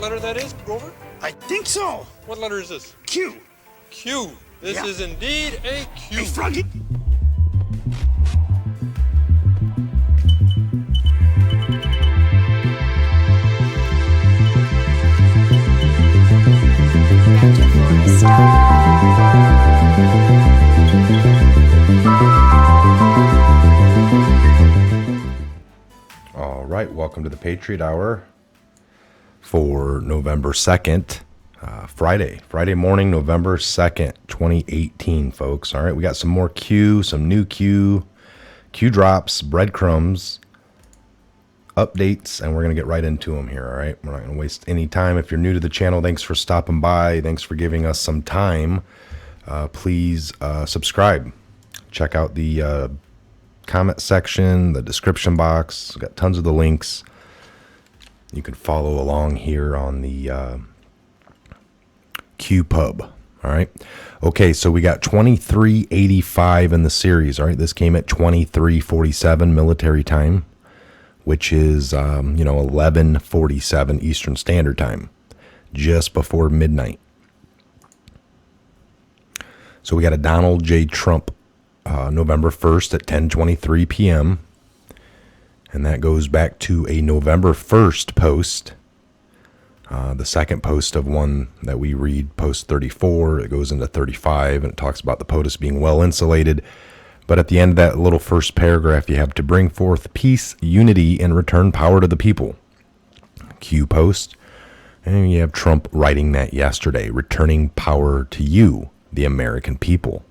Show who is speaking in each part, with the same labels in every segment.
Speaker 1: letter that is, Grover?
Speaker 2: I think so.
Speaker 1: What letter is this?
Speaker 2: Q.
Speaker 1: Q. This is indeed a Q.
Speaker 2: Hey, Froggy.
Speaker 3: All right, welcome to the Patriot Hour for November 2nd, Friday morning, November 2nd, 2018, folks. All right, we got some more Q, some new Q drops, breadcrumbs, updates, and we're going to get right into them here, all right? We're not going to waste any time. If you're new to the channel, thanks for stopping by. Thanks for giving us some time. Please subscribe. Check out the comment section, the description box. Got tons of the links. You can follow along here on the QPub. All right. Okay, so we got 2385 in the series. All right, this came at 2347 military time, which is 11:47 Eastern Standard Time, just before midnight. So we got a Donald J. Trump November 1st at 10:23 p.m. And that goes back to a November 1st post. The second post of one that we read, post 34, it goes into 35, and it talks about the POTUS being well insulated. But at the end of that little first paragraph, you have to bring forth peace, unity, and return power to the people. Q post. And you have Trump writing that yesterday, returning power to you, the American people.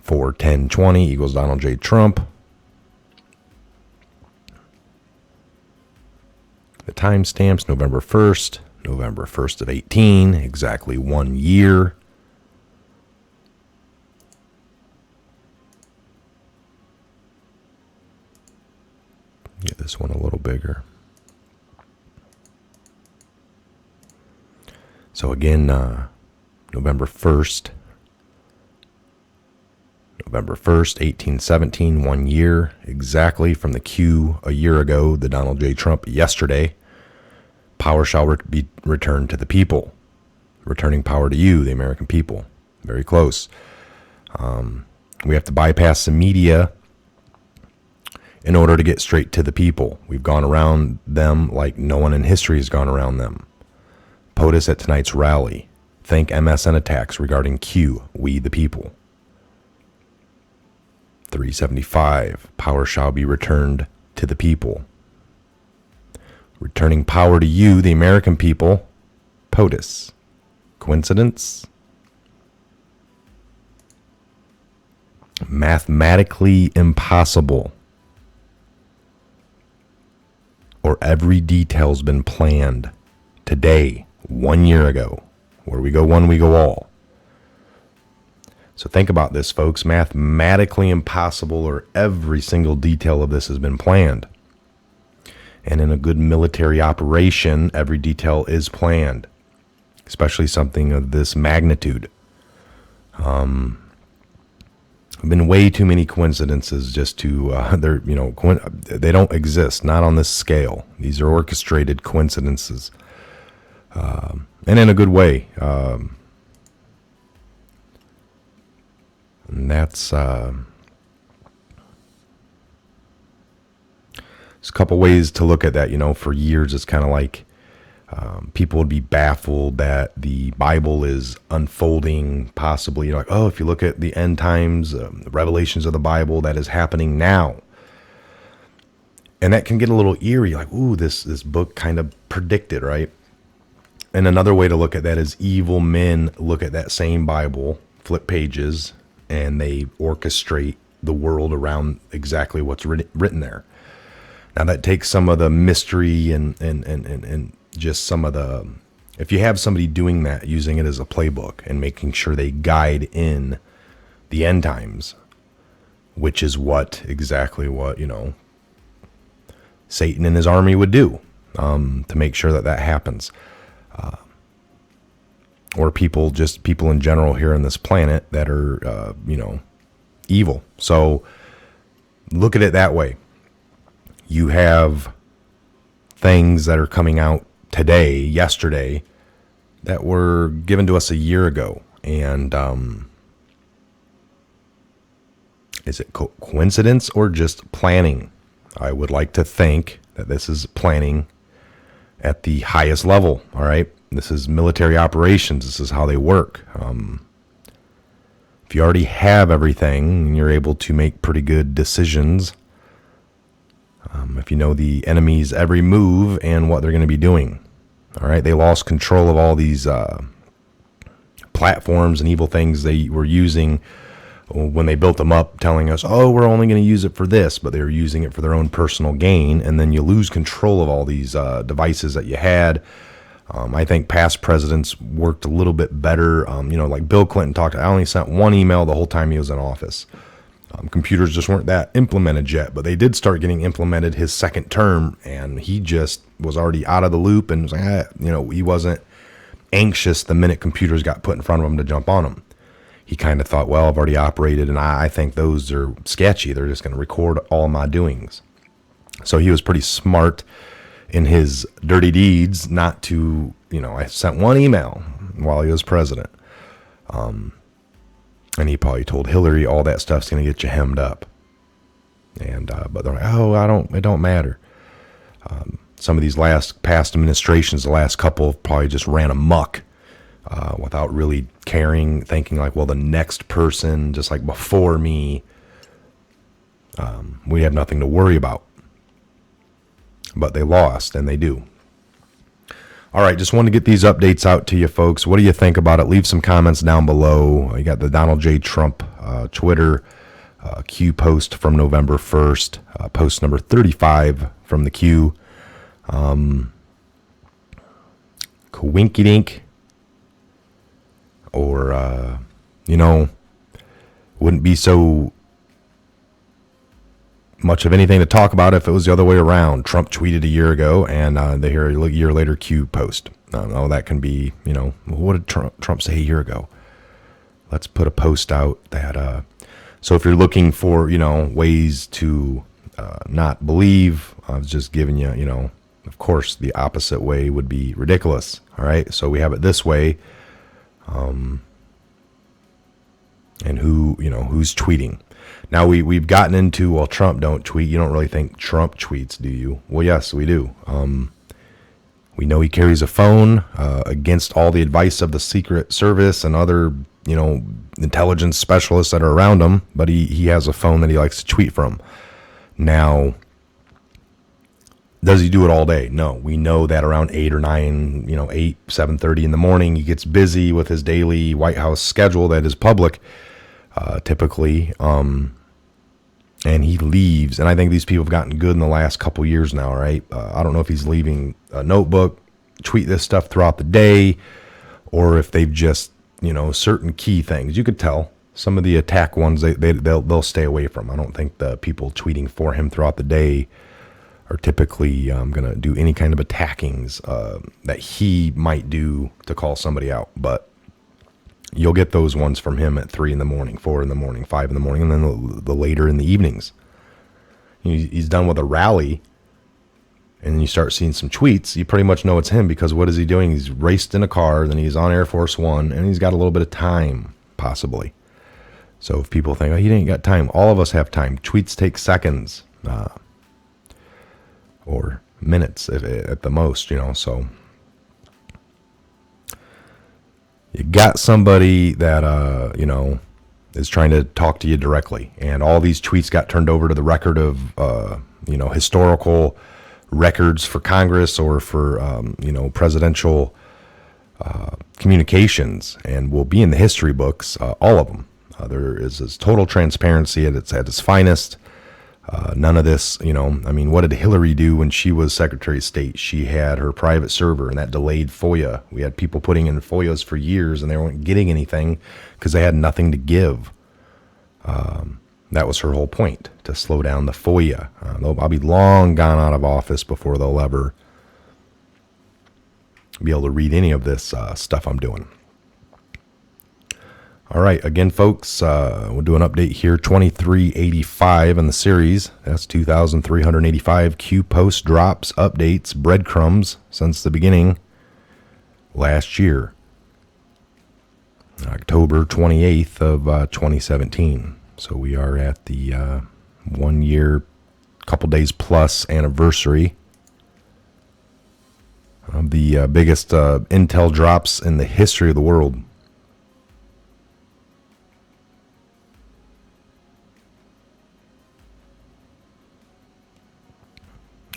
Speaker 3: 4:10:20 equals Donald J. Trump. The timestamps, November 1st of 18, exactly 1 year. Get this one a little bigger. So again, November 1st, 1817, 1 year, exactly from the Q a year ago, the Donald J. Trump yesterday. Power shall be returned to the people. Returning power to you, the American people. Very close. We have to bypass the media in order to get straight to the people. We've gone around them like no one in history has gone around them. POTUS at tonight's rally. Thank MSN attacks regarding Q, we the people. 375, power shall be returned to the people. Returning power to you, the American people, POTUS. Coincidence? Mathematically impossible. Or every detail's been planned today, 1 year ago. Where we go one, we go all. So think about this, folks. Mathematically impossible, or every single detail of this has been planned. And in a good military operation, every detail is planned, especially something of this magnitude. There have been way too many coincidences just to, they don't exist, not on this scale. These are orchestrated coincidences, and in a good way. And that's there's a couple ways to look at that. For years, it's kind of like people would be baffled that the Bible is unfolding possibly. Like, oh, if you look at the end times, the revelations of the Bible, that is happening now. And that can get a little eerie, like, ooh, this book kind of predicted, right? And another way to look at that is evil men look at that same Bible, flip pages, and they orchestrate the world around exactly what's written there. Now that takes some of the mystery and just some of the, if you have somebody doing that, using it as a playbook and making sure they guide in the end times, which is exactly what Satan and his army would do to make sure that happens. Or people in general here on this planet that are, evil. So look at it that way. You have things that are coming out yesterday, that were given to us a year ago. And is it coincidence or just planning? I would like to think that this is planning at the highest level. All right. This is military operations. This is how they work. If you already have everything and you're able to make pretty good decisions, if you know the enemy's every move and what they're going to be doing. All right. They lost control of all these platforms and evil things they were using when they built them up, telling us, oh, we're only going to use it for this, but they were using it for their own personal gain. And then you lose control of all these devices that you had. I think past presidents worked a little bit better. Like Bill Clinton I only sent one email the whole time he was in office. Computers just weren't that implemented yet, but they did start getting implemented his second term, and he just was already out of the loop and was like, he wasn't anxious the minute computers got put in front of him to jump on them. He kind of thought, well, I've already operated, and I think those are sketchy. They're just going to record all my doings. So he was pretty smart in his dirty deeds not to, I sent one email while he was president. And he probably told Hillary all that stuff's going to get you hemmed up. And but they're like, it don't matter. Some of these past administrations, the last couple, probably just ran amok without really caring, thinking like, well, the next person, just like before me, we have nothing to worry about. But they lost, and they do. All right, just wanted to get these updates out to you folks. What do you think about it? Leave some comments down below. You got the Donald J. Trump Twitter Q post from November 1st, post number 35 from the Q. Coinkydink, or, wouldn't be so much of anything to talk about if it was the other way around. Trump tweeted a year ago, and they hear a year later Q post. That can be, what did Trump say a year ago? Let's put a post out that, so if you're looking for, ways to not believe, I was just giving you, of course, the opposite way would be ridiculous. All right. So we have it this way. And who's tweeting? Now we've gotten into, well, Trump don't tweet. You don't really think Trump tweets, do you? Well, yes, we do. We know he carries a phone against all the advice of the Secret Service and other, intelligence specialists that are around him. But he has a phone that he likes to tweet from. Now, does he do it all day? No. We know that around 8 or 9, 7:30 in the morning, he gets busy with his daily White House schedule that is public, typically. And he leaves. And I think these people have gotten good in the last couple years now, right? I don't know if he's leaving a notebook, tweet this stuff throughout the day, or if they've just, certain key things. You could tell some of the attack ones, they'll stay away from. I don't think the people tweeting for him throughout the day are typically going to do any kind of attackings that he might do to call somebody out. But you'll get those ones from him at 3 in the morning, 4 in the morning, 5 in the morning, and then the later in the evenings. He's done with a rally, and you start seeing some tweets. You pretty much know it's him, because what is he doing? He's raced in a car, then he's on Air Force One, and he's got a little bit of time, possibly. So if people think, he didn't got time, all of us have time. Tweets take seconds. Or minutes at the most, so you got somebody that, is trying to talk to you directly, and all these tweets got turned over to the record of, historical records for Congress or for, presidential communications, and will be in the history books, all of them. There is this total transparency at its finest. None of this, what did Hillary do when she was Secretary of State? She had her private server, and that delayed FOIA. We had people putting in FOIAs for years, and they weren't getting anything because they had nothing to give. That was her whole point, to slow down the FOIA. I'll be long gone out of office before they'll ever be able to read any of this stuff I'm doing. All right, again, folks, we'll do an update here. 2385 in the series. That's 2,385 Q post drops, updates, breadcrumbs since the beginning last year, October 28th of 2017. So we are at the 1 year, couple days plus anniversary of the biggest intel drops in the history of the world.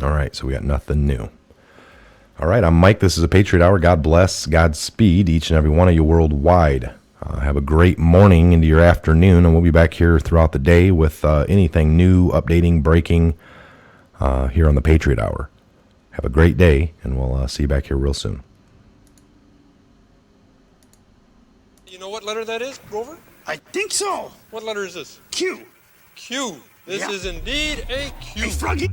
Speaker 3: All right, so we got nothing new. All right, I'm Mike. This is a Patriot Hour. God bless, Godspeed each and every one of you worldwide. Have a great morning into your afternoon, and we'll be back here throughout the day with anything new, updating, breaking here on the Patriot Hour. Have a great day, and we'll see you back here real soon.
Speaker 1: You know what letter that is, Grover?
Speaker 2: I think so.
Speaker 1: What letter is this?
Speaker 2: Q.
Speaker 1: Q. This
Speaker 2: Yeah.
Speaker 1: is indeed a Q.
Speaker 2: Hey, Froggy.